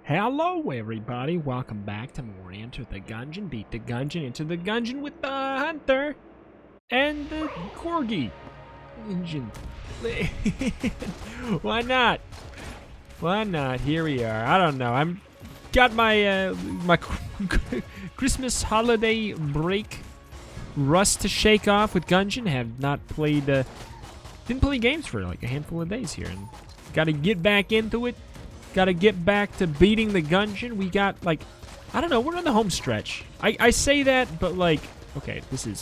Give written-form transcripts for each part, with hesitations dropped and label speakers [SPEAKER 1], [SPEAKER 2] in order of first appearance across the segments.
[SPEAKER 1] Hello everybody, welcome back to more Enter the Gungeon. Beat the Gungeon, Enter the Gungeon with the Hunter and the Corgi. Engine. Why not? Why not? Here we are. I don't know. I'm got my my Christmas holiday break rust to shake off with Gungeon. Have not played didn't play games for like a handful of days here, and got to get back into it. Got to get back to beating the Gungeon. We got, like, I don't know, we're on the home stretch. I say that, but, like, okay, this is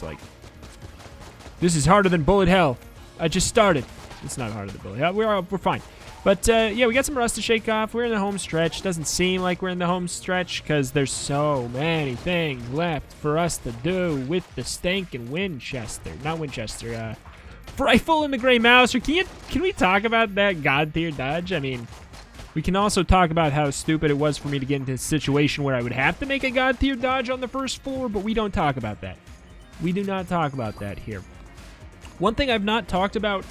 [SPEAKER 1] harder than bullet hell. I just started. It's not harder than bullet hell. We're fine. But, yeah, we got some rust to shake off. We're in the home stretch. Doesn't seem like we're in the home stretch because there's so many things left for us to do with the stinking Winchester. Not Winchester, Rifle and the Gray Mouse. Or can we talk about that God tier dodge? I mean, we can also talk about how stupid it was for me to get into a situation where I would have to make a God tier dodge on the first floor, but we don't talk about that. We do not talk about that here. One thing I've not talked about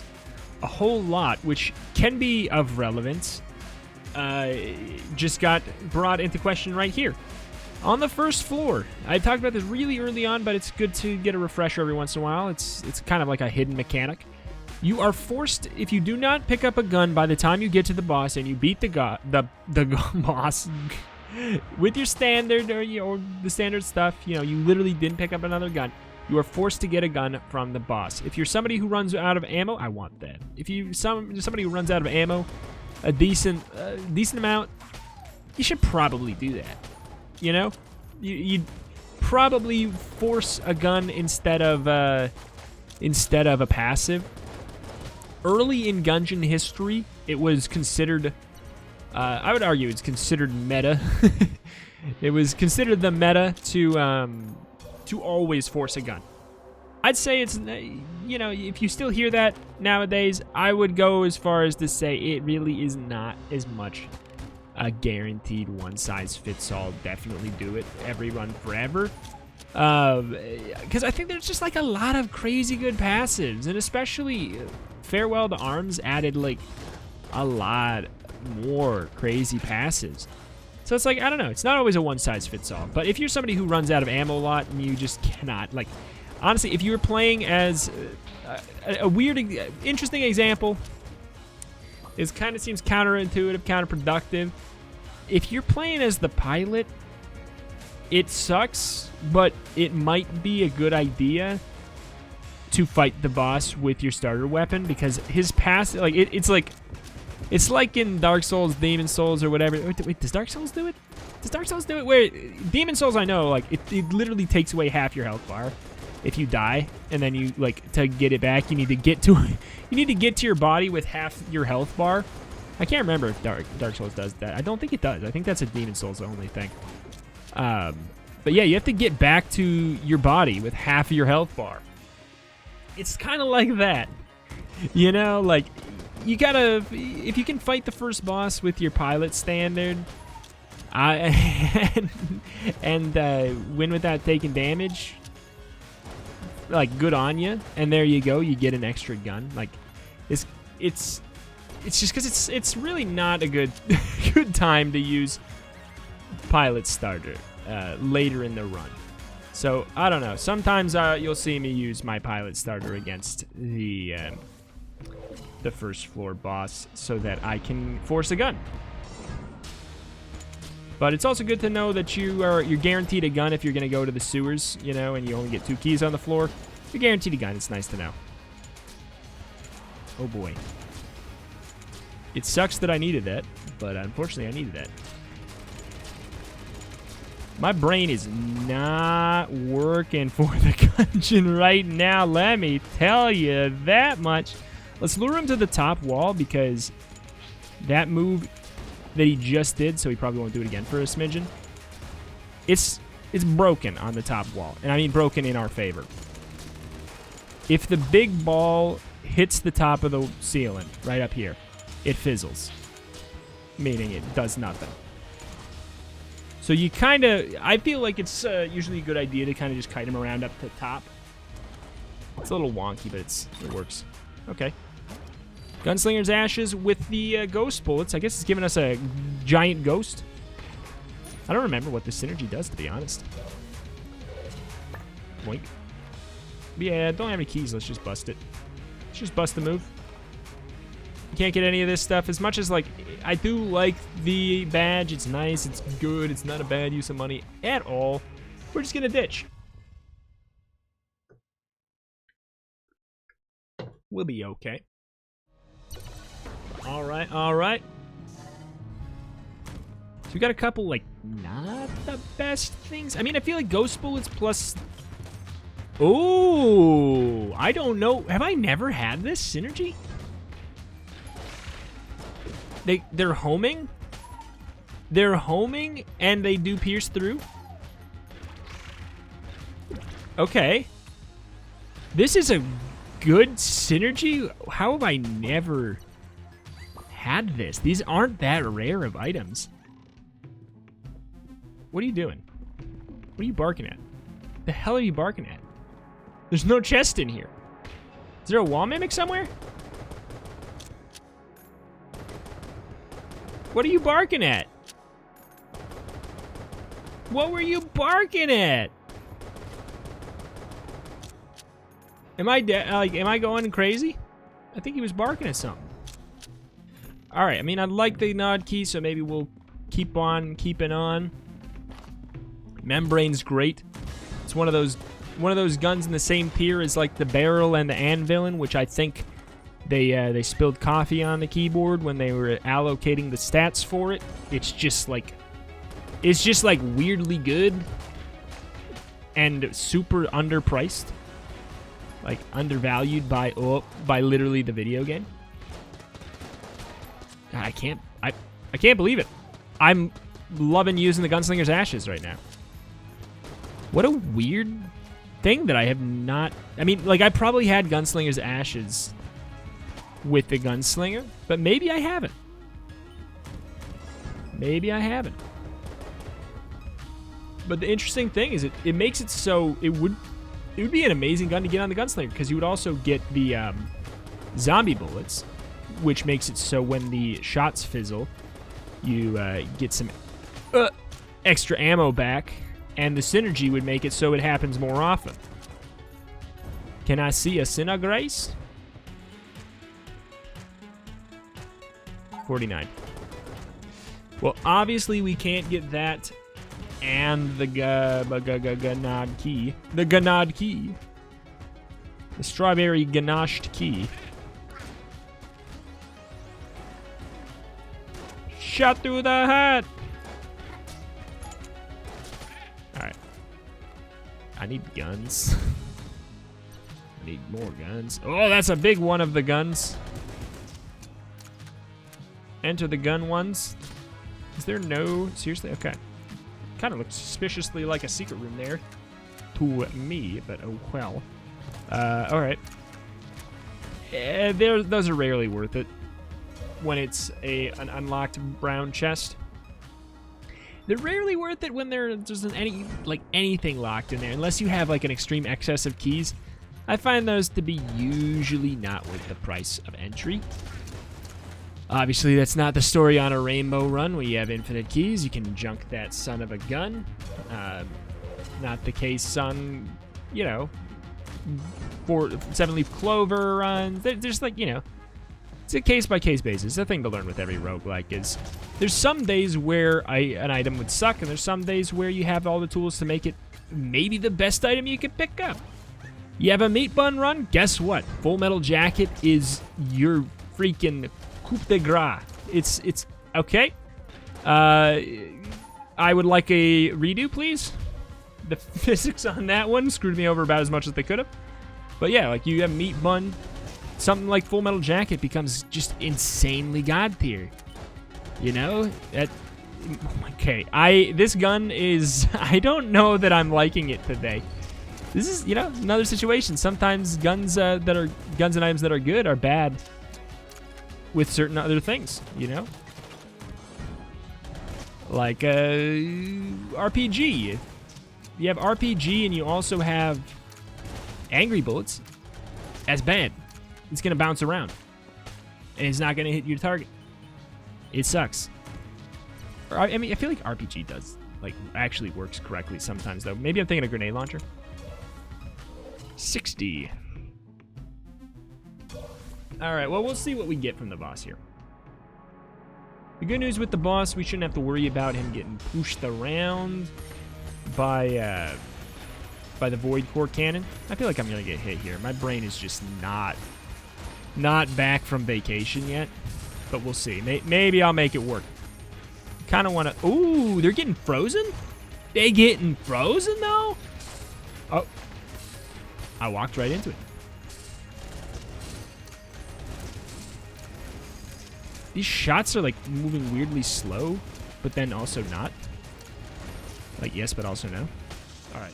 [SPEAKER 1] a whole lot, which can be of relevance, just got brought into question right here. On the first floor, I talked about this really early on, but it's good to get a refresher every once in a while. It's kind of like a hidden mechanic. You are forced, if you do not pick up a gun by the time you get to the boss and you beat the boss with your standard or the standard stuff, you know, you literally didn't pick up another gun, you are forced to get a gun from the boss. If you're somebody who runs out of ammo, I want that. If you're somebody who runs out of ammo a decent amount, you should probably do that. You know? You'd probably force a gun instead of a passive. Early in Gungeon history, it was considered, I would argue it's considered meta. It was considered the meta to always force a gun. I'd say it's, you know, if you still hear that nowadays, I would go as far as to say it really is not as much a guaranteed one-size-fits-all, definitely do it every run forever. Because I think there's just like a lot of crazy good passives, and especially Farewell to Arms added like a lot more crazy passives. So it's like, I don't know, it's not always a one-size-fits-all. But if you're somebody who runs out of ammo a lot and you just cannot, like, honestly, if you were playing as a weird, interesting example, it kind of seems counterintuitive, counterproductive. If you're playing as the pilot, it sucks, but it might be a good idea to fight the boss with your starter weapon, because his pass, like, it's like in Dark Souls, Demon Souls, or whatever. Wait, does Dark Souls do it? Does Dark Souls do it? Where Demon Souls, I know, like, it literally takes away half your health bar if you die, and then you, like, to get it back, you need to get to your body with half your health bar. I can't remember if Dark Souls does that. I don't think it does. I think that's a Demon Souls only thing. But yeah, you have to get back to your body with half of your health bar. It's kind of like that, you know, like, you gotta, if you can fight the first boss with your pilot standard, and win without taking damage, like, good on you, and there you go, you get an extra gun. Like, it's just because it's really not a good time to use pilot starter later in the run. So, I don't know. Sometimes you'll see me use my pilot starter against the first floor boss so that I can force a gun. But it's also good to know that you're guaranteed a gun if you're going to go to the sewers, you know, and you only get 2 keys on the floor. You're guaranteed a gun. It's nice to know. Oh, boy. It sucks that I needed that, but unfortunately I needed that. My brain is not working for the Gungeon right now, let me tell you that much. Let's lure him to the top wall, because that move that he just did, so he probably won't do it again for a smidgen, it's broken on the top wall, and I mean broken in our favor. If the big ball hits the top of the ceiling, right up here, it fizzles, meaning it does nothing. So you kind of, I feel like it's usually a good idea to kind of just kite him around up to the top. It's a little wonky, but it works. Okay. Gunslinger's Ashes with the ghost bullets. I guess it's giving us a giant ghost. I don't remember what this synergy does, to be honest. Boink. But yeah, don't have any keys. Let's just bust it. Let's just bust the move. You can't get any of this stuff. As much as, like, I do like the badge. It's nice. It's good. It's not a bad use of money at all. We're just going to ditch. We'll be okay. All right, all right. So we got a couple, like, not the best things. I mean, I feel like ghost bullets plus... Oh, I don't know. Have I never had this synergy? They're homing? They're homing and they do pierce through? Okay. This is a good synergy? How have I never had this? These aren't that rare of items. What are you doing? What are you barking at? The hell are you barking at? There's no chest in here. Is there a wall mimic somewhere? What are you barking at? What were you barking at? Am I am I going crazy? I think he was barking at something. All right, I mean, I like the nod key, so maybe we'll keep on keeping on. Membrane's great. It's one of those guns in the same tier as like the barrel and the anvilin, which I think they spilled coffee on the keyboard when they were allocating the stats for it. It's just like weirdly good and super underpriced, like undervalued by literally the video game. God, I can't believe it. I'm loving using the Gunslinger's Ashes right now. What a weird thing that I have not... I mean, like, I probably had Gunslinger's Ashes with the Gunslinger, but maybe I haven't. Maybe I haven't. But the interesting thing is it makes it so it would be an amazing gun to get on the Gunslinger, because you would also get the zombie bullets, which makes it so when the shots fizzle, you get some extra ammo back, and the synergy would make it so it happens more often. Can I see a synergies? 49. Well, obviously we can't get that and the Gunod key. The Gunod key. The strawberry ganashed key. Shot through the head. Alright. I need guns. I need more guns. Oh, that's a big one of the guns. Enter the gun ones. Is there no... Seriously? Okay. Kind of looks suspiciously like a secret room there. To me, but oh well. Alright. Those are rarely worth it when it's an unlocked brown chest. They're rarely worth it when there isn't anything locked in there, unless you have like an extreme excess of keys. I find those to be usually not worth the price of entry. Obviously, that's not the story on a rainbow run where you have infinite keys. You can junk that son of a gun. Not the case on, you know, 7-leaf clover runs. There's like, you know, it's a case-by-case basis. The thing to learn with every roguelike is there's some days where an item would suck, and there's some days where you have all the tools to make it maybe the best item you could pick up. You have a meat bun run? Guess what? Full Metal Jacket is your freaking coup de grace. It's okay. I would like a redo, please. The physics on that one screwed me over about as much as they could have. But yeah, like you have meat bun, something like Full Metal Jacket becomes just insanely god tier. You know? Okay, this gun is... I don't know that I'm liking it today. This is, you know, another situation. Sometimes guns and items that are good are bad with certain other things, you know? Like RPG. You have RPG and you also have angry bullets. That's bad. It's gonna bounce around. And it's not gonna hit your target. It sucks. I mean, I feel like RPG does like, actually works correctly sometimes, though. Maybe I'm thinking a grenade launcher. 60. All right, well, we'll see what we get from the boss here. The good news with the boss, we shouldn't have to worry about him getting pushed around by the Void Core Cannon. I feel like I'm going to get hit here. My brain is just not back from vacation yet, but we'll see. Maybe I'll make it work. Kind of want to... Ooh, they're getting frozen? They getting frozen, though? Oh. I walked right into it. These shots are, like, moving weirdly slow, but then also not. Like, yes, but also no. All right.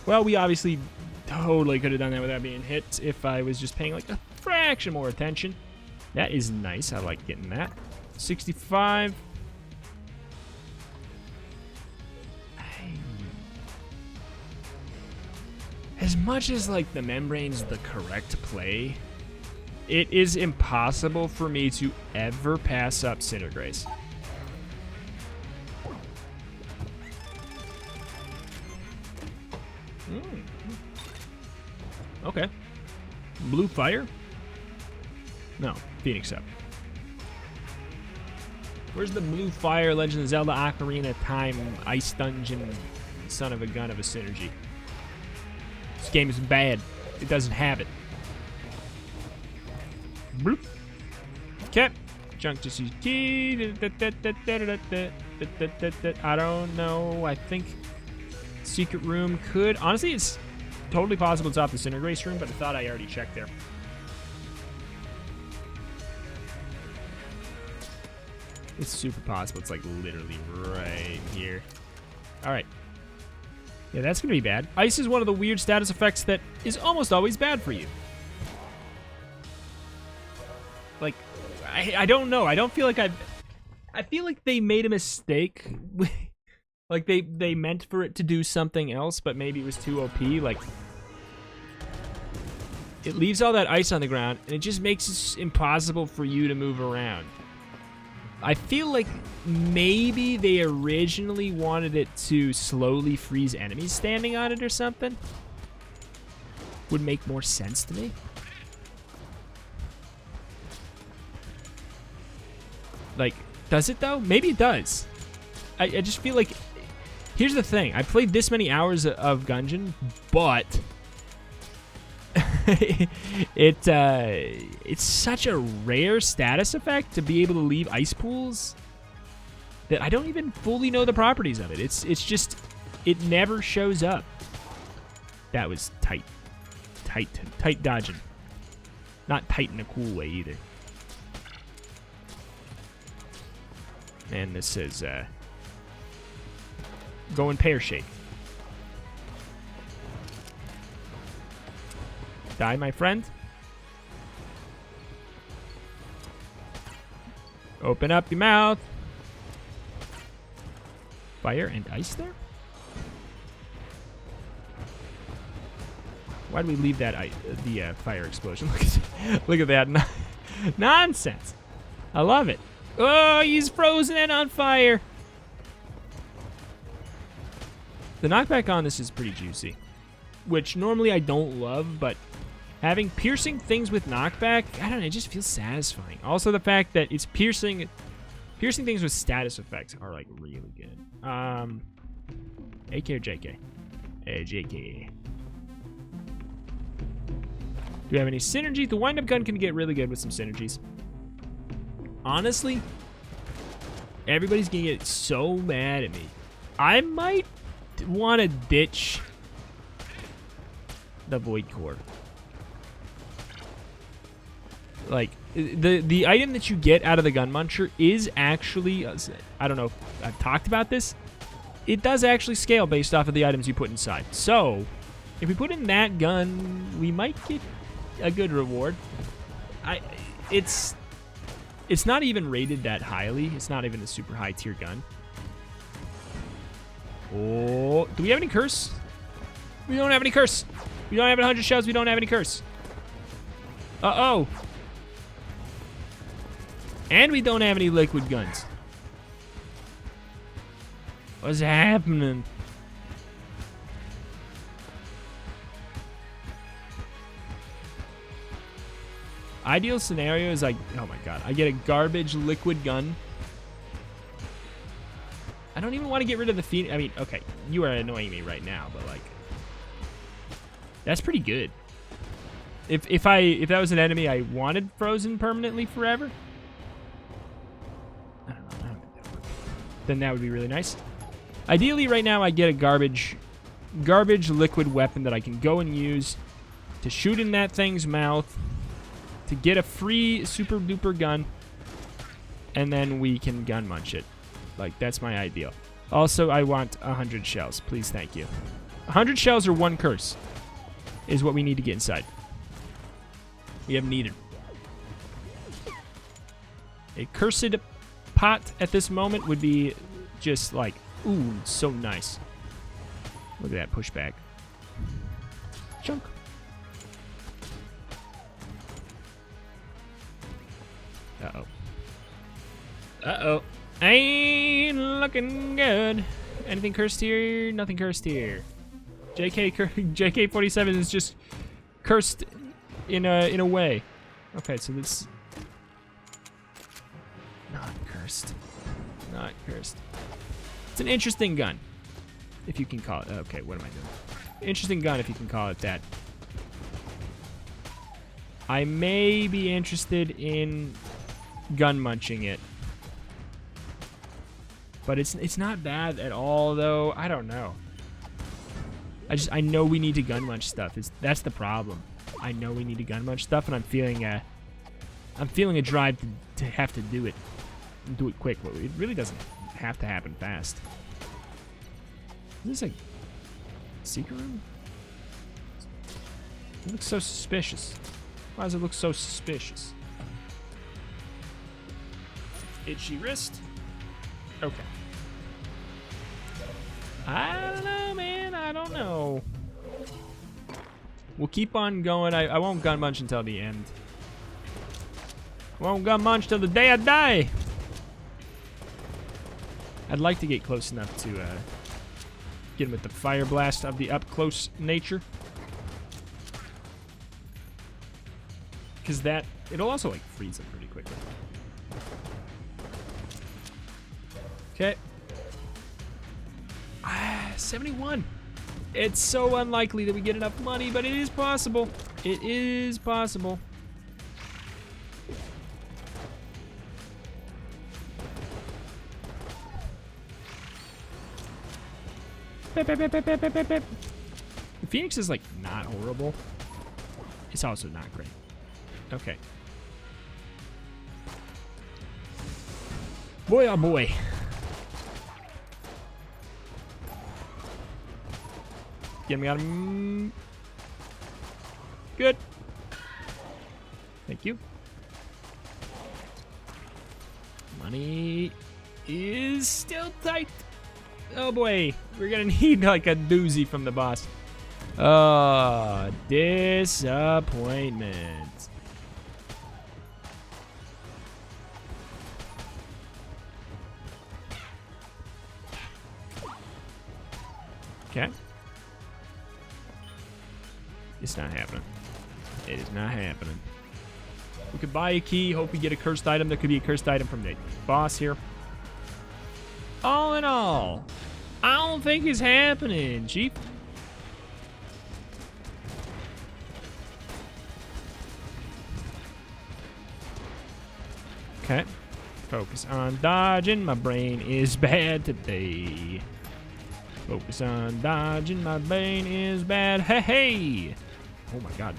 [SPEAKER 1] Well, we obviously totally could have done that without being hit if I was just paying, like, a fraction more attention. That is nice. I like getting that. 65. As much as, like, the membrane's the correct play, it is impossible for me to ever pass up Synergies. Okay. Blue fire? No, Phoenix up. Where's the blue fire Legend of Zelda Ocarina of Time Ice Dungeon son of a gun of a synergy? This game is bad. It doesn't have it. Bloop. Okay. Junk to see key. I don't know. I think secret room could. Honestly, it's totally possible it's off the Synergrace room, but I thought I already checked there. It's super possible. It's like literally right here. All right. Yeah, that's going to be bad. Ice is one of the weird status effects that is almost always bad for you. Like, I don't know. I don't feel like I feel like they made a mistake. Like, they meant for it to do something else, but maybe it was too OP. Like, it leaves all that ice on the ground, and it just makes it impossible for you to move around. I feel like maybe they originally wanted it to slowly freeze enemies standing on it or something. Would make more sense to me. Like, does it though? Maybe it does. I just feel like... Here's the thing. I played this many hours of Gungeon, but... it's such a rare status effect to be able to leave ice pools that I don't even fully know the properties of it. It's just, it never shows up. That was tight dodging. Not tight in a cool way either. And this is going pear-shaped. Die, my friend. Open up your mouth. Fire and ice there? Why do we leave that the fire explosion? Look at that nonsense. I love it. Oh, he's frozen and on fire. The knockback on this is pretty juicy, which normally I don't love, but having piercing things with knockback, I don't know, it just feels satisfying. Also, the fact that it's piercing things with status effects are like really good. AK or JK? JK. Do we have any synergy? The wind-up gun can get really good with some synergies. Honestly, everybody's gonna get so mad at me. I might want to ditch the Void Core. Like, the item that you get out of the Gun Muncher is actually, I don't know if I've talked about this, it does actually scale based off of the items you put inside. So, if we put in that gun, we might get a good reward. It's not even rated that highly. It's not even a super high tier gun. Oh, do we have any curse? We don't have any curse. We don't have 100 shells. We don't have any curse. Uh-oh. And we don't have any liquid guns. What's happening? Ideal scenario is like, oh my god, I get a garbage liquid gun. I don't even want to get rid of the Phoenix. I mean, okay, you are annoying me right now, but like, that's pretty good. If that was an enemy I wanted frozen permanently forever, I don't know, then that would be really nice. Ideally, right now, I get a garbage liquid weapon that I can go and use to shoot in that thing's mouth, to get a free super duper gun, and then we can gun munch it. Like, that's my ideal. Also, I want 100 shells. Please, thank you. 100 shells or 1 curse is what we need to get inside. We have needed. A cursed pot at this moment would be just like, ooh, so nice. Look at that pushback. Chunk. Uh-oh. Uh-oh. Ain't looking good. Anything cursed here? Nothing cursed here. JK47 is just cursed in a way. Okay, so this not cursed. Not cursed. It's an interesting gun, if you can call it. Okay, what am I doing? Interesting gun, if you can call it that. I may be interested in gun munching it, but it's not bad at all, though. I don't know. I know we need to gun munch stuff. That's the problem. I know we need to gun munch stuff, and I'm feeling a drive to have to do it, and do it quick. But it really doesn't have to happen fast. Is this a secret room? It looks so suspicious. Why does it look so suspicious? Itchy wrist. Okay. I don't know, man. I don't know. We'll keep on going. I won't gun munch until the end. I won't gun munch till the day I die. I'd like to get close enough to get him with the fire blast of the up-close nature. Because it'll also like freeze him pretty quickly. Okay. 71. It's so unlikely that we get enough money, but it is possible. It is possible. The Phoenix is like not horrible. It's also not great. Okay. Boy, oh boy. Get me out of... Good. Thank you. Money is still tight. Oh boy. We're gonna need like a doozy from the boss. Oh, disappointment. Okay. It's not happening. It is not happening. We could buy a key, hope we get a cursed item. There could be a cursed item from the boss here. All in all, I don't think it's happening, Chief. Okay. Focus on dodging. My brain is bad today. Focus on dodging. My brain is bad. Hey, hey. Oh my god.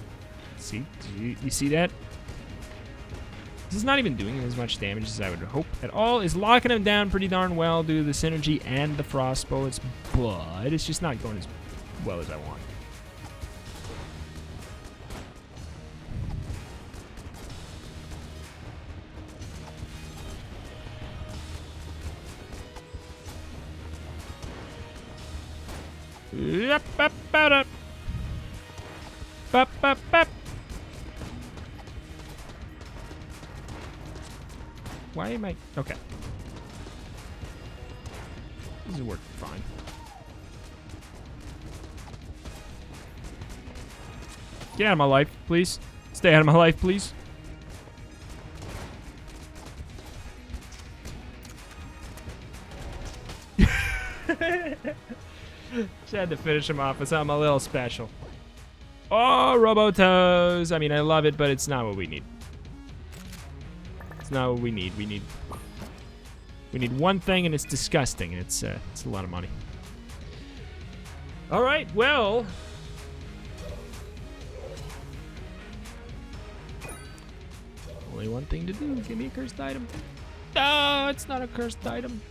[SPEAKER 1] See? You see that? This is not even doing as much damage as I would hope at all. It's locking him down pretty darn well due to the synergy and the frost bullets, but it's just not going as well as I want. Yep, up, up, up. Up, up, up. Why am I... Okay. This is working fine. Get out of my life, please. Stay out of my life, please. Just had to finish him off with something a little special. Oh, Robotoes. I mean, I love it, but it's not what we need. It's not what we need. We need one thing, and it's disgusting, and it's a lot of money. All right, well. Only one thing to do. Give me a cursed item. No, it's not a cursed item.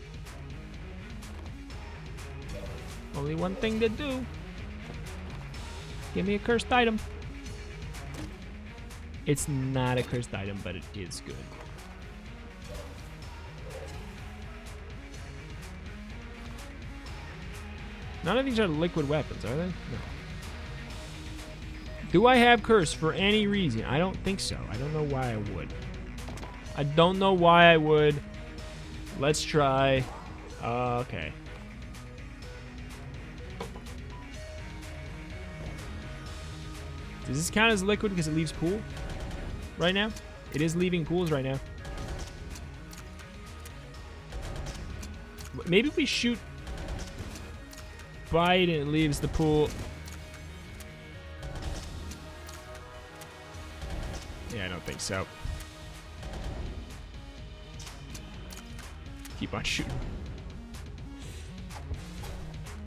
[SPEAKER 1] Only one thing to do. Give me a cursed item. It's not a cursed item, but it is good. None of these are liquid weapons, are they? No. Do I have curse for any reason? I don't think so. I don't know why I would. I don't know why I would. Let's try. Okay. Does this count as liquid because it leaves pool right now? It is leaving pools right now. Maybe if we shoot bite and it leaves the pool. Yeah, I don't think so. Keep on shooting.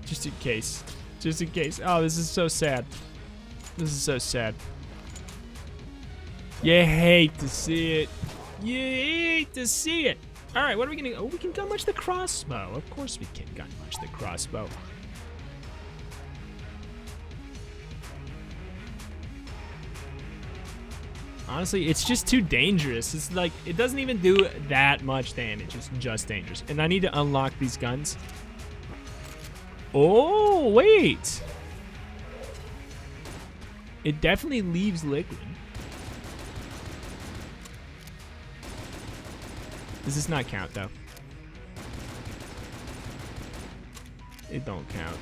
[SPEAKER 1] Just in case. Just in case. Oh, this is so sad. This is so sad. You hate to see it. You hate to see it. All right, what are we gonna? Oh, we can gun much the crossbow. Of course we can gun much the crossbow. Honestly, it's just too dangerous. It's like, it doesn't even do that much damage. It's just dangerous. And I need to unlock these guns. Oh, wait. It definitely leaves liquid. Does this not count, though? It don't count.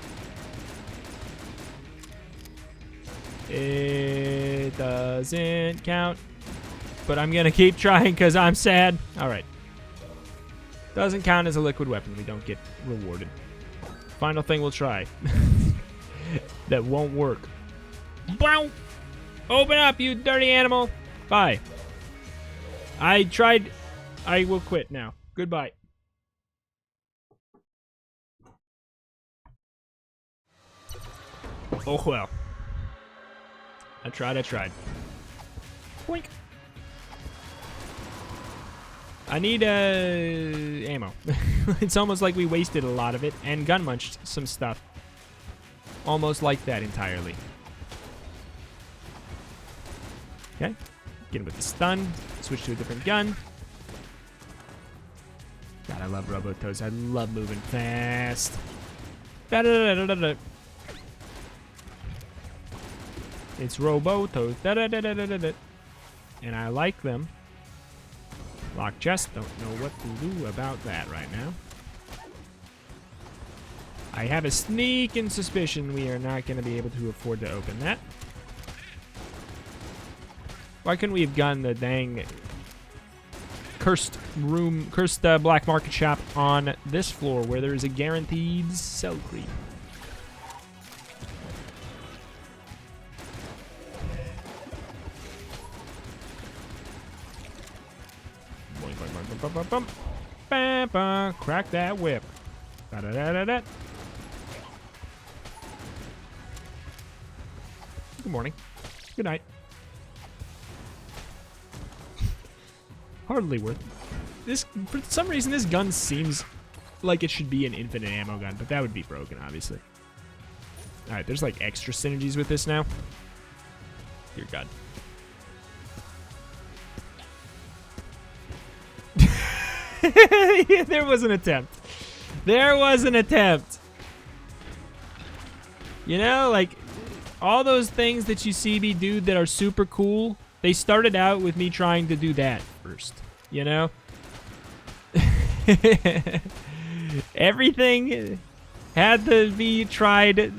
[SPEAKER 1] It doesn't count. But I'm going to keep trying because I'm sad. All right. Doesn't count as a liquid weapon. We don't get rewarded. Final thing we'll try. That won't work. Bow! Open up, you dirty animal. Bye. I tried. I will quit now. Goodbye. Oh, well. I tried. Boink. I need ammo. It's almost like we wasted a lot of it and gun munched some stuff. Almost like that entirely. Okay. Get him with the stun. Switch to a different gun. God, I love Robotoes. I love moving fast. Da-da-da-da-da-da. It's Robotoes. Da-da-da-da-da-da. And I like them. Lock chest. Don't know what to do about that right now. I have a sneaking suspicion we are not going to be able to afford to open that. Why couldn't we have gotten the dang cursed black market shop on this floor where there is a guaranteed sell creep? Crack that whip. Da-da-da-da-da. Good morning. Good night. Hardly worth it. This, for some reason, this gun seems like it should be an infinite ammo gun, but that would be broken, obviously. Alright, there's like extra synergies with this now. Dear God. Yeah, there was an attempt. There was an attempt. You know, like, all those things that you see me do that are super cool, they started out with me trying to do that first. You know? Everything had to be tried.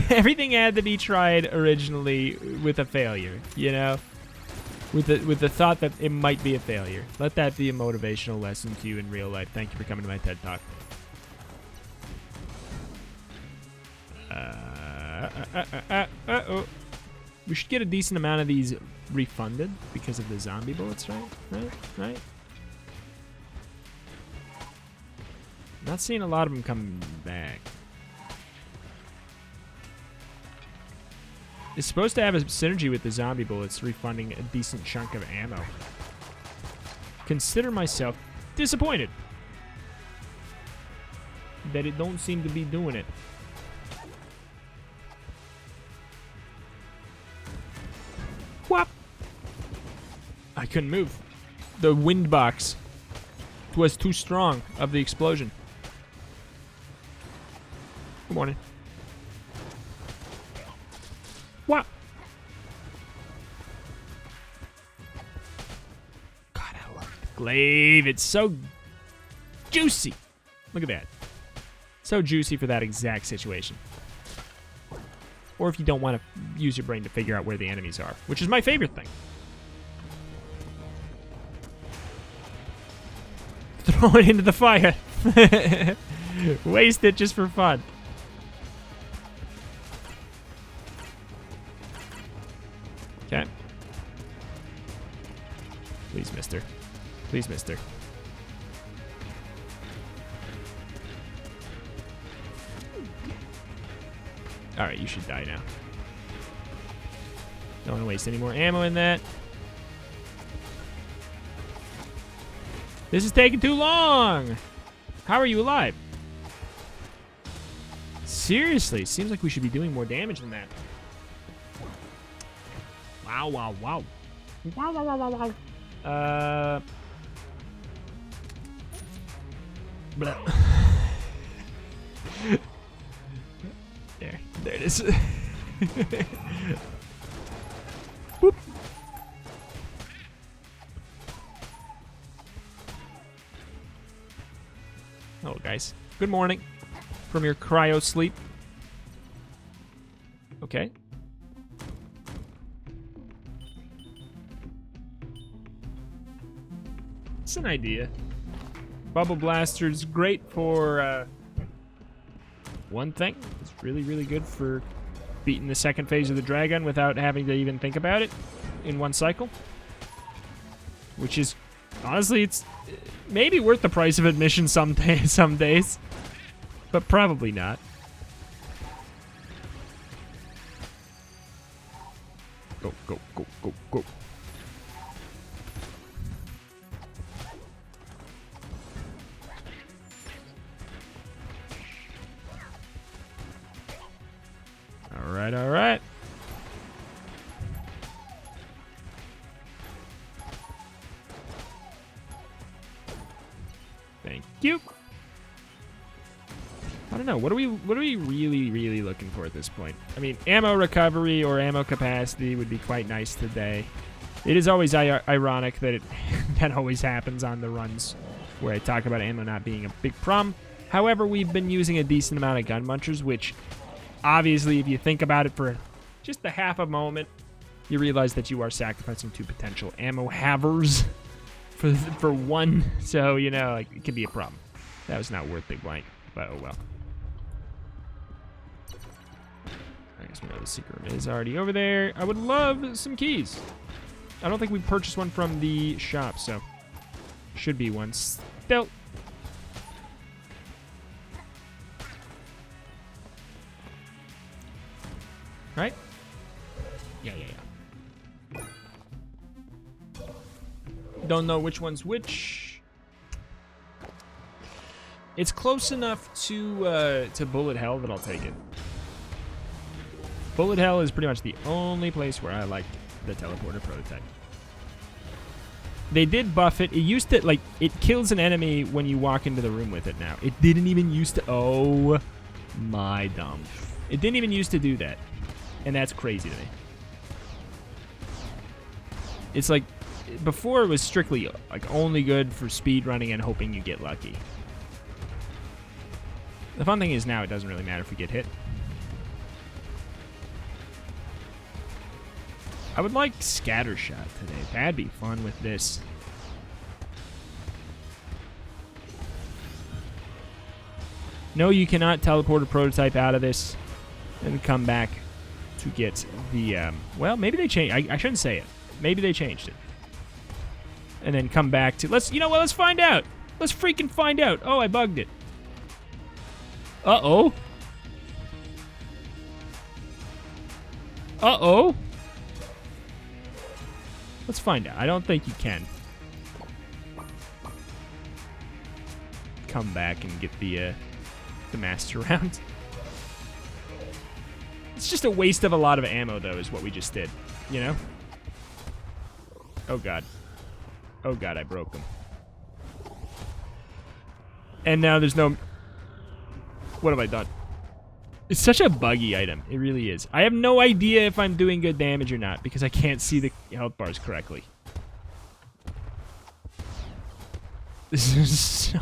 [SPEAKER 1] Everything had to be tried originally with a failure, you know? With the thought that it might be a failure. Let that be a motivational lesson to you in real life. Thank you for coming to my TED Talk. Uh-oh. We should get a decent amount of these refunded because of the zombie bullets, right? Not seeing a lot of them coming back. It's supposed to have a synergy with the zombie bullets, refunding a decent chunk of ammo. Consider myself disappointed that it don't seem to be doing it. Whop! I couldn't move. The wind box was too strong of the explosion. Good morning. What? God, I love the glaive. It's so juicy. Look at that. So juicy for that exact situation. Or if you don't want to use your brain to figure out where the enemies are, which is my favorite thing. Throw it into the fire. Waste it just for fun. Okay. Please, mister. Please, mister. Alright, you should die now. Don't want to waste any more ammo in that. This is taking too long! How are you alive? Seriously, seems like we should be doing more damage than that. Wow, wow, wow. Wow, wow, wow, wow, wow. There it is. Boop. Hello, guys. Good morning from your cryo sleep. Okay. It's an idea. Bubble Blaster's great for one thing. It's really, really good for beating the second phase of the Dragon without having to even think about it in one cycle. Which is, honestly, it's maybe worth the price of admission some days. But probably not. Go, go, go, go, go. Alright, alright. Thank you. I don't know. What are we really, really looking for at this point? I mean, ammo recovery or ammo capacity would be quite nice today. It is always ironic that that always happens on the runs where I talk about ammo not being a big problem. However, we've been using a decent amount of gun munchers, which obviously, if you think about it for just a half a moment, you realize that you are sacrificing two potential ammo havers for one. So, you know, like, it could be a problem. That was not worth big blank, but oh well. I guess we know the secret room is already over there. I would love some keys. I don't think we purchased one from the shop, so should be one still. Right? Yeah. Don't know which one's which. It's close enough to Bullet Hell that I'll take it. Bullet Hell is pretty much the only place where I like the teleporter prototype. They did buff it. It used to, like, it kills an enemy when you walk into the room with it now. It didn't even used to. Oh my dumb. It didn't even used to do that. And that's crazy to me. It's like, before it was strictly like only good for speed running and hoping you get lucky. The fun thing is now it doesn't really matter if we get hit. I would like scatter shot today. That'd be fun with this. No, you cannot teleport a prototype out of this and come back to get the, well, maybe they changed. I shouldn't say it. Maybe they changed it. And then come back to, you know what, let's find out. Let's freaking find out. Oh, I bugged it. Uh-oh. Uh-oh. Let's find out. I don't think you can come back and get the master round. It's just a waste of a lot of ammo, though, is what we just did. You know? Oh, God. Oh, God, I broke them. And now there's no... What have I done? It's such a buggy item. It really is. I have no idea if I'm doing good damage or not because I can't see the health bars correctly. This is so...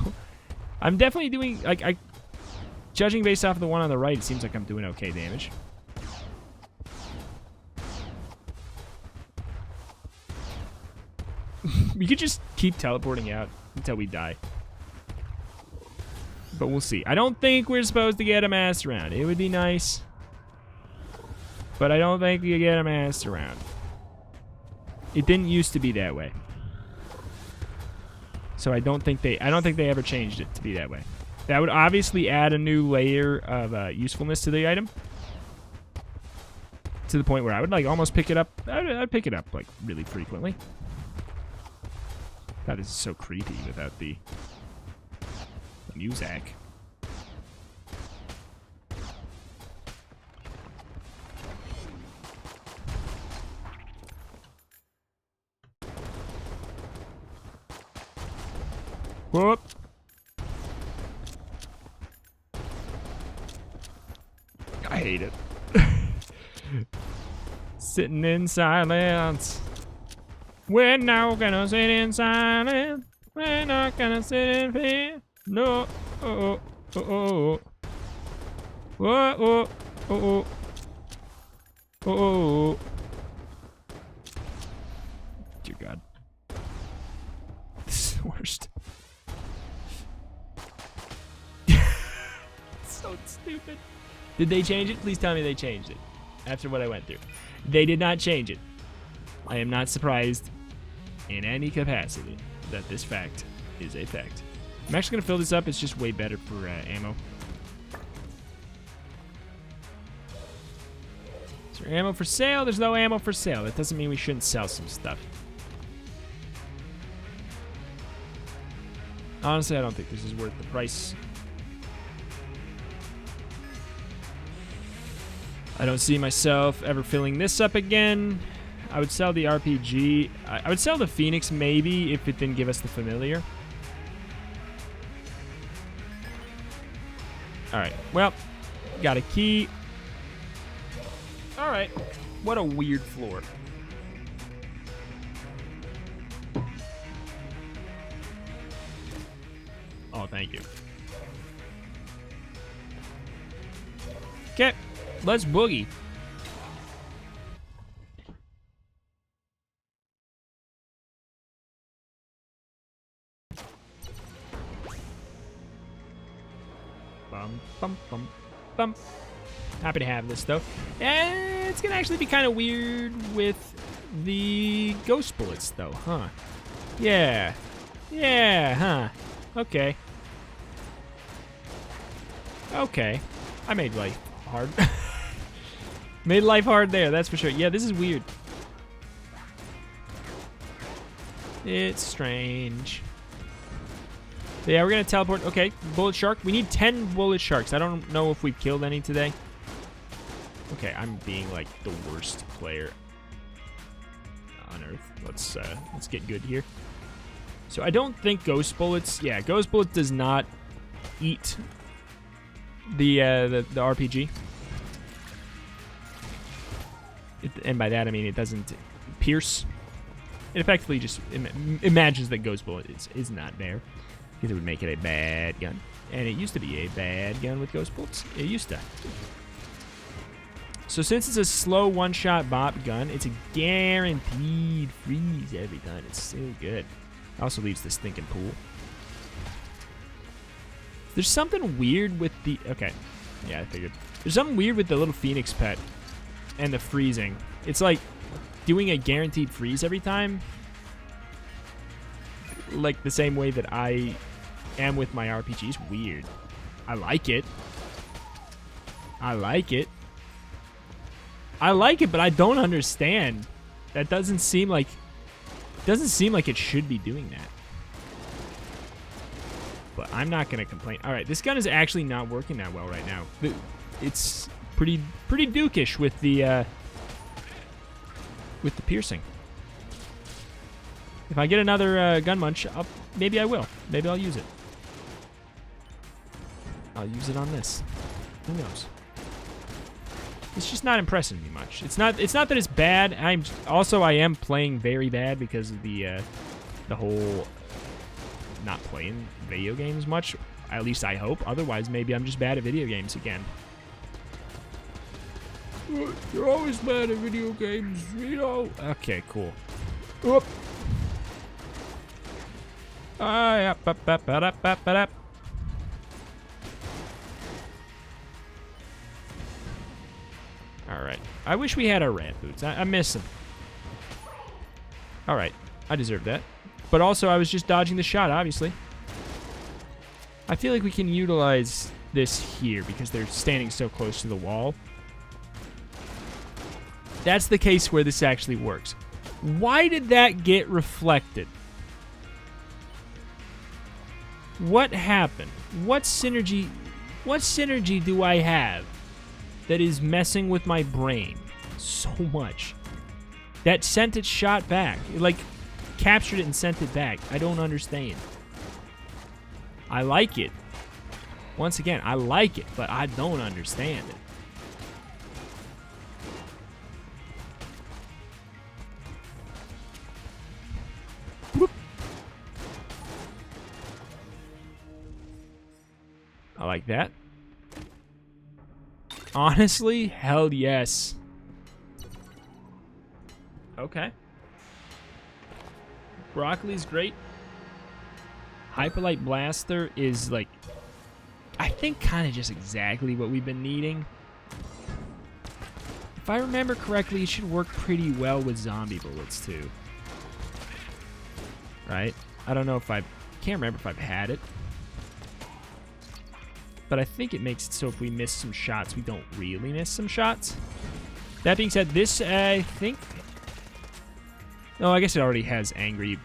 [SPEAKER 1] I'm definitely doing... Like, judging based off of the one on the right, it seems like I'm doing okay damage. We could just keep teleporting out until we die. But we'll see. I don't think we're supposed to get a master round. It would be nice. But I don't think you get a master round. It didn't used to be that way. So I don't think they ever changed it to be that way. That would obviously add a new layer of usefulness to the item. To the point where I would like almost pick it up. I'd pick it up like really frequently. That is so creepy without the music. Whoop. I hate it. Sitting in silence. We're not gonna sit in silence. We're not gonna sit in fear. No. Oh, oh, oh, oh. Oh, oh, oh, oh. Oh, dear God. This is the worst. So stupid. Did they change it? Please tell me they changed it. After what I went through. They did not change it. I am not surprised in any capacity that this fact is a fact. I'm actually going to fill this up. It's just way better for ammo. Is there ammo for sale? There's no ammo for sale. That doesn't mean we shouldn't sell some stuff. Honestly, I don't think this is worth the price. I don't see myself ever filling this up again. I would sell the RPG. I would sell the Phoenix maybe if it didn't give us the familiar. Alright, well, got a key. Alright, what a weird floor. Oh, thank you. Okay, let's boogie. Bum, bum, bum, bum. Happy to have this, though. And it's going to actually be kind of weird with the ghost bullets, though, huh? Yeah. Yeah, huh. Okay. Okay. I made life hard. Made life hard there, that's for sure. Yeah, this is weird. It's strange. So yeah, we're going to teleport. Okay, bullet shark. We need 10 bullet sharks. I don't know if we've killed any today. Okay, I'm being like the worst player on Earth. Let's get good here. So I don't think ghost bullets. Yeah, ghost bullet does not eat the RPG. And by that I mean it doesn't pierce. It effectively just imagines that ghost bullet is not there because it would make it a bad gun. And it used to be a bad gun with ghost bolts. It used to. So since it's a slow one-shot bop gun, it's a guaranteed freeze every time. It's so good. It also leaves this stinking pool. There's something weird with the... Okay. Yeah, I figured. There's something weird with the little Phoenix pet and the freezing. It's like doing a guaranteed freeze every time. Like the same way that I am with my RPG. It's weird. I like it. I like it. I like it, but I don't understand. That doesn't seem like... it should be doing that. But I'm not going to complain. All right, this gun is actually not working that well right now. It's pretty dukish with the piercing. If I get another gun munch, maybe I will. Maybe I'll use it. I'll use it on this. Who knows? It's just not impressing me much. It's not that it's bad. I am playing very bad because of the whole not playing video games much. At least I hope. Otherwise, maybe I'm just bad at video games again. You're always bad at video games, you know. Okay, cool. Oop. Alright. I wish we had our ramp boots. I miss them. Alright. I deserve that. But also, I was just dodging the shot, obviously. I feel like we can utilize this here because they're standing so close to the wall. That's the case where this actually works. Why did that get reflected? What happened? What synergy do I have that is messing with my brain so much? That sent its shot back. It, like, captured it and sent it back. I don't understand. I like it. Once again, I like it, but I don't understand it. Whoop. I like that. Honestly, hell yes. Okay. Broccoli's great. Hyperlight Blaster is, like, I think kind of just exactly what we've been needing. If I remember correctly, it should work pretty well with zombie bullets, too. Right? I don't know if I can't remember if I've had it. But I think it makes it so if we miss some shots, we don't really miss some shots. That being said, this, I think... Oh, I guess it already has angry...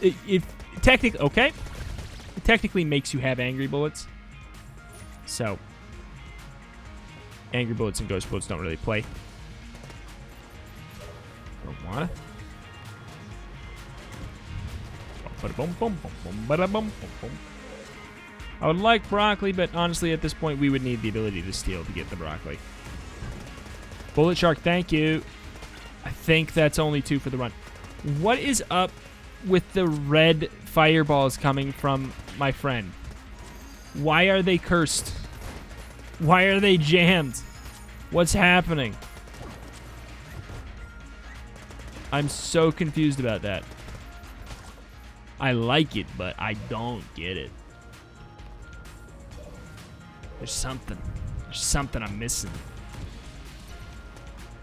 [SPEAKER 1] It technically makes you have angry bullets. So, angry bullets and ghost bullets don't really play. Don't wanna. I would like broccoli, but honestly, at this point, we would need the ability to steal to get the broccoli. Bullet Shark, thank you. I think that's only 2 for the run. What is up with the red fireballs coming from my friend? Why are they cursed? Why are they jammed? What's happening? I'm so confused about that. I like it, but I don't get it. There's something. There's something I'm missing.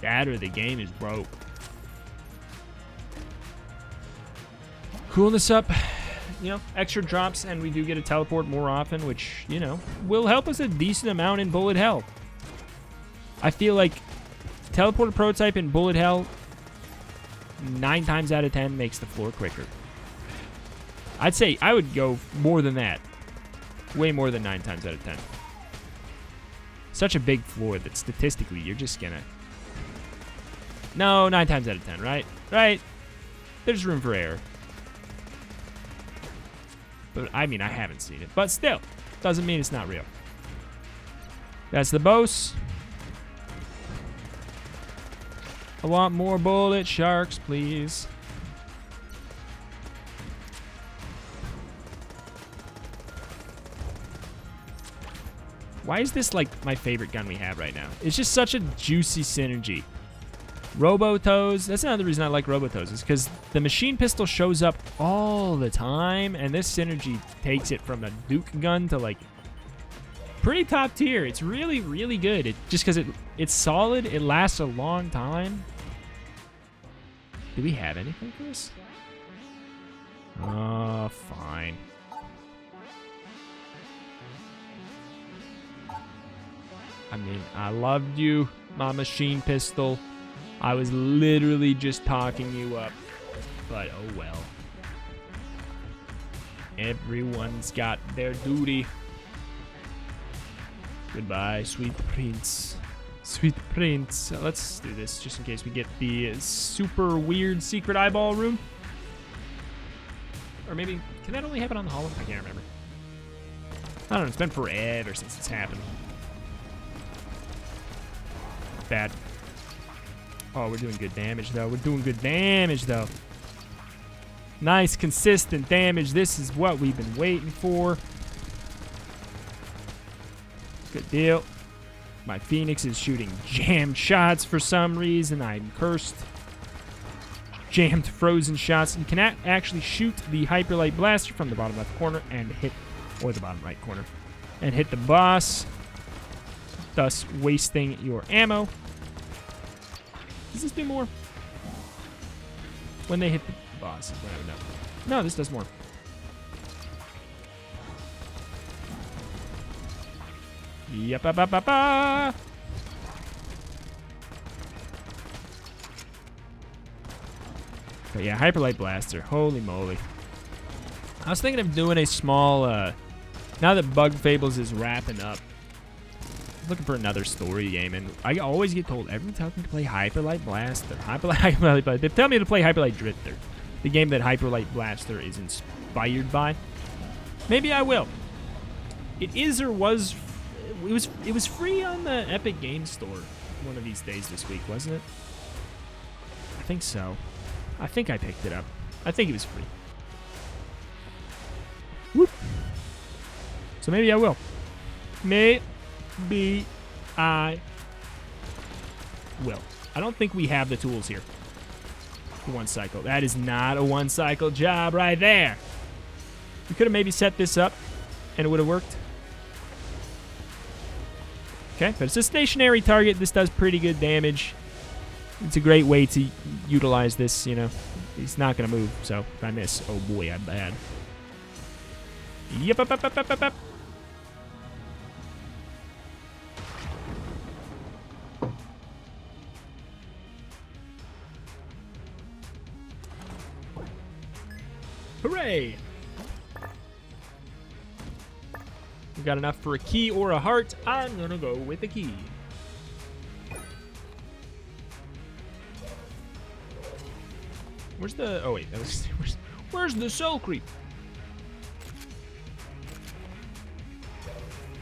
[SPEAKER 1] That or the game is broke. Coolness up. You know, extra drops, and we do get a teleport more often, which, you know, will help us a decent amount in bullet hell. I feel like teleporter prototype in bullet hell 9 times out of 10 makes the floor quicker. I'd say I would go more than that. Way more than 9 times out of 10. Such a big floor that statistically you're just gonna... No, 9 times out of 10, right? Right. There's room for error. But, I mean, I haven't seen it. But still, doesn't mean it's not real. That's the boss. I want more bullet sharks, please. Why is this like my favorite gun we have right now? It's just such a juicy synergy. Robotoes, that's another reason I like Robotoes, is because the machine pistol shows up all the time, and this synergy takes it from a Duke gun to like pretty top tier. It's really, really good. Just because it's solid, it lasts a long time. Do we have anything for this? Oh, fine. I mean, I loved you, my machine pistol. I was literally just talking you up, but oh well. Everyone's got their duty. Goodbye, sweet prince. Sweet prince. Let's do this just in case we get the super weird secret eyeball room. Or maybe, can that only happen on the hollow? I can't remember. I don't know, it's been forever since it's happened. Bad. Oh, we're doing good damage, though. We're doing good damage, though. Nice, consistent damage. This is what we've been waiting for. Good deal. My Phoenix is shooting jammed shots for some reason. I'm cursed. Jammed frozen shots. You can actually shoot the Hyperlight Blaster from the bottom left corner and hit, or the bottom right corner, and hit the boss, thus wasting your ammo. Does this do more? When they hit the boss, whatever, no. No, this does more. Yep, up, up, up, up. But yeah, Hyperlight Blaster. Holy moly. I was thinking of doing a small, now that Bug Fables is wrapping up, looking for another story game, and I always get told every time to play Hyperlight Blaster. Hyperlight Blaster. They tell me to play Hyperlight Drifter, the game that Hyperlight Blaster is inspired by. Maybe I will. It is or was. It was free on the Epic Games Store one of these days this week, wasn't it? I think so. I think I picked it up. I think it was free. Whoop. So maybe I will. Maybe I will. I don't think we have the tools here for one cycle. That is not a one cycle job right there. We could have maybe set this up and it would have worked. Okay, but it's a stationary target. This does pretty good damage. It's a great way to utilize this, you know. He's not going to move, so if I miss, oh boy, I'm bad. Yep, up, up, up, up, up, up. Hooray! We got enough for a key or a heart. I'm going to go with the key. Where's the... Oh, wait. That was, where's the soul creep?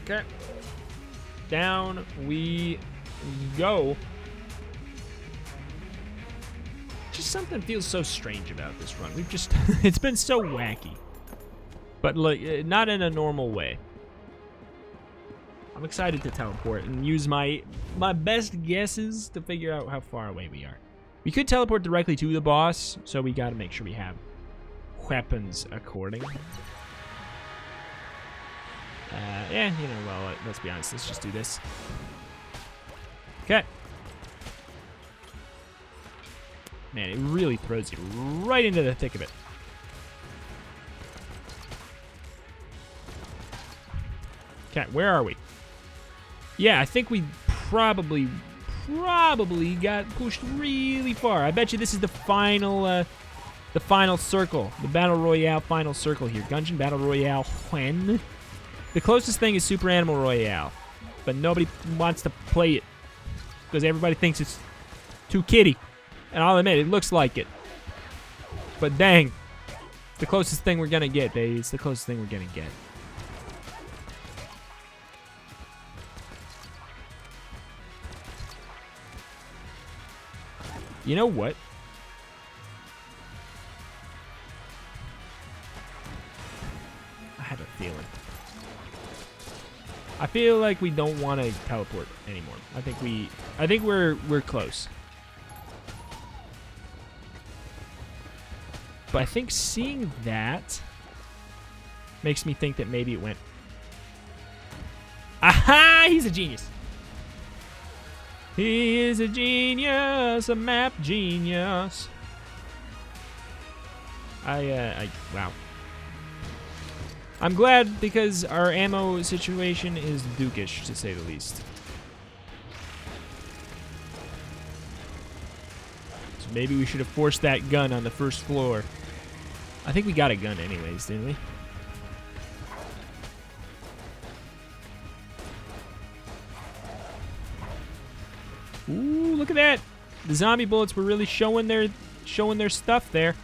[SPEAKER 1] Okay. Down we go. Just something feels so strange about this run. We've just... it's been so wacky. But, like, not in a normal way. I'm excited to teleport and use my best guesses to figure out how far away we are. We could teleport directly to the boss, so we gotta make sure we have weapons according. Yeah, you know, well, let's be honest. Let's just do this. Okay. Man, it really throws you right into the thick of it. Okay, where are we? Yeah, I think we probably got pushed really far. I bet you this is the final circle, the Battle Royale final circle here. Gungeon Battle Royale when? The closest thing is Super Animal Royale, but nobody wants to play it because everybody thinks it's too kiddie. And I'll admit, it looks like it. But dang, it's the closest thing we're gonna get, baby. It's the closest thing we're gonna get. You know what? I have a feeling. I feel like we don't want to teleport anymore. I think we're close. But I think seeing that makes me think that maybe it went. Aha! He's a genius. He is a genius, a map genius. Wow. I'm glad because our ammo situation is dukish, to say the least. So maybe we should have forced that gun on the first floor. I think we got a gun anyways, didn't we? Ooh, look at that. The zombie bullets were really showing their stuff there.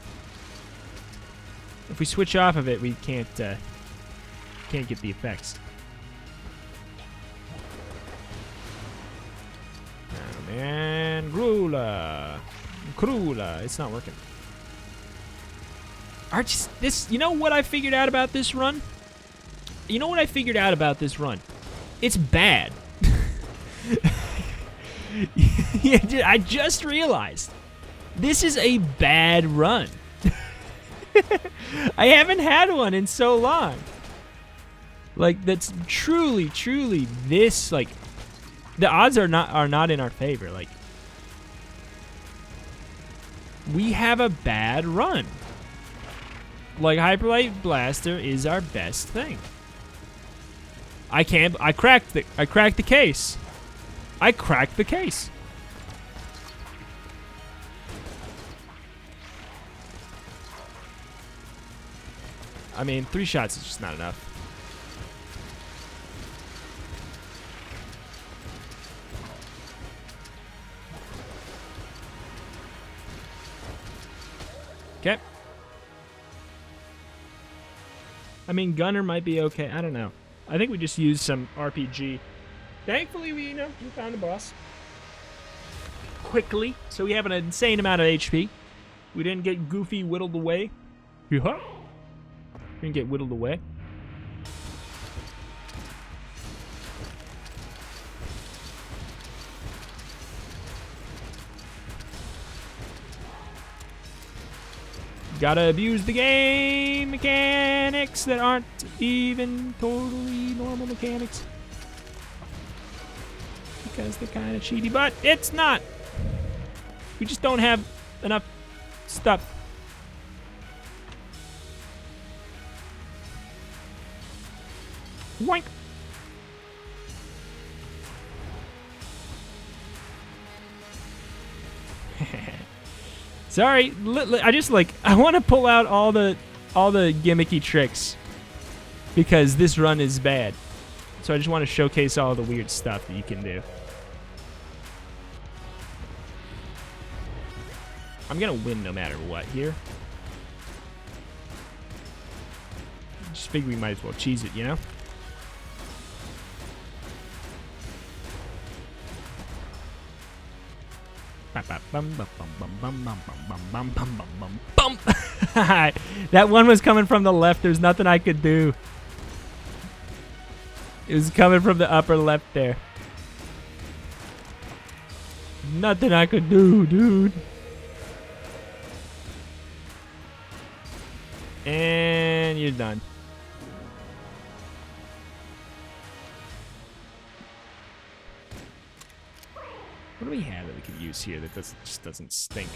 [SPEAKER 1] If we switch off of it, we can't get the effects. Oh man, Krula, it's not working. You know what I figured out about this run? It's bad. Yeah, I just realized this is a bad run. I haven't had one in so long. Like, that's truly this, like, the odds are not in our favor. Like, we have a bad run. Like, Hyperlight Blaster is our best thing. I cracked the case. I cracked the case. I mean, 3 shots is just not enough. Okay. I mean, Gunner might be okay. I don't know. I think we just used some RPG. Thankfully, we found the boss quickly, so we have an insane amount of HP. We didn't get goofy whittled away. Yeah. Didn't get whittled away. Gotta abuse the game mechanics that aren't even totally normal mechanics. Because they're kind of cheaty, but it's not. We just don't have enough stuff. Woink. Sorry, I want to pull out all the gimmicky tricks because this run is bad. So I just want to showcase all the weird stuff that you can do. I'm gonna win no matter what here. Just figure we might as well cheese it, you know? That one was coming from the left. There's nothing I could do. It was coming from the upper left there. Nothing I could do, dude. And you're done. What do we have that we can use here that just doesn't stink?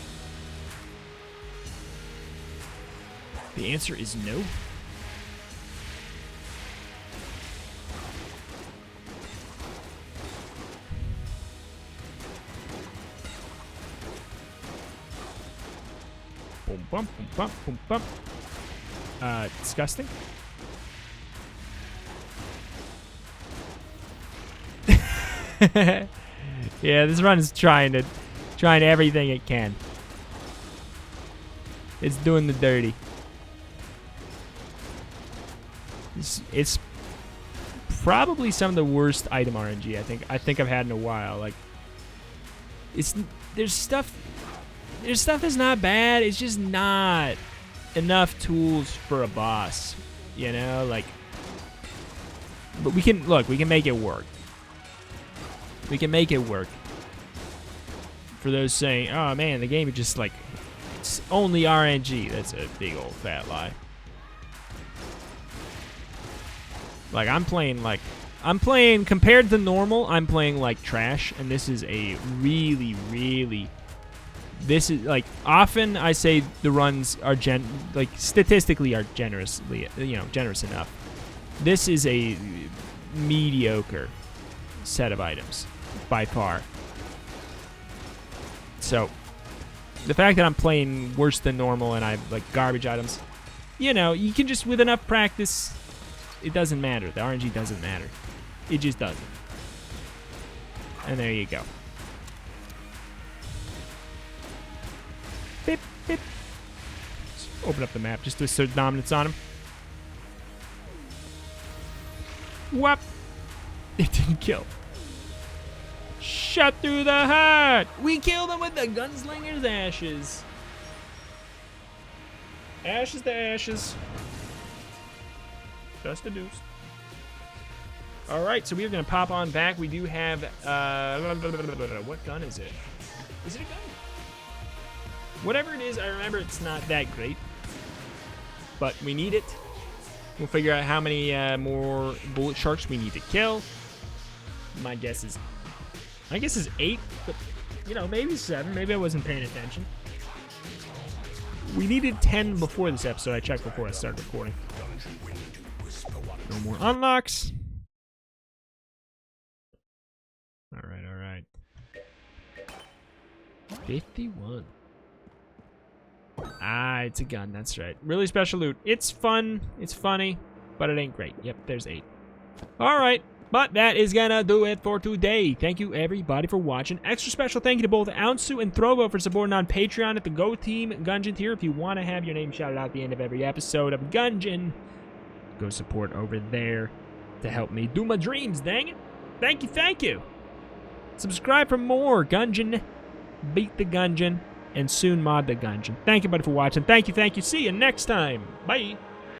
[SPEAKER 1] The answer is no. Boom, bump, boom, bump, boom, bump. Disgusting. Yeah, this run is trying everything it can. It's doing the dirty. It's probably some of the worst item RNG I think I've had in a while. Like, there's stuff that's not bad. It's just not enough tools for a boss. You know, like But we can, look, we can make it work. We can make it work. For those saying, oh man, the game is just like, it's only RNG. That's a big old fat lie. Like, I'm playing, compared to normal, I'm playing like trash. And this is a really, this is like, often I say the runs are statistically are generously, generous enough. This is a mediocre set of items by far. So the fact that I'm playing worse than normal and I have like garbage items, you can just, with enough practice, it doesn't matter. The RNG doesn't matter. It just doesn't. And there you go. Beep, beep. Let's open up the map just to assert dominance on him. Whoop! It didn't kill. Shot through the heart! We killed him with the gunslinger's ashes. Ashes to ashes. Just a deuce. Alright, so we're going to pop on back. We do have, what gun is it? Is it a gun? Whatever it is, I remember it's not that great. But we need it. We'll figure out how many more bullet sharks we need to kill. My guess is 8, but, maybe 7. Maybe I wasn't paying attention. We needed 10 before this episode. I checked before I started recording. No more unlocks. Alright. 51. Ah, it's a gun, that's right. Really special loot. It's fun, it's funny, but it ain't great. Yep, there's 8. Alright, but that is gonna do it for today. Thank you everybody for watching. Extra special thank you to both Aonsu and Throwbo for supporting on Patreon at the Go Team Gungeon tier. If you want to have your name shouted out at the end of every episode of Gungeon, go support over there to help me do my dreams, dang it. Thank you. Subscribe for more Gungeon, beat the Gungeon, and soon mod the Gungeon. Thank you, buddy, for watching. Thank you. See you next time. Bye.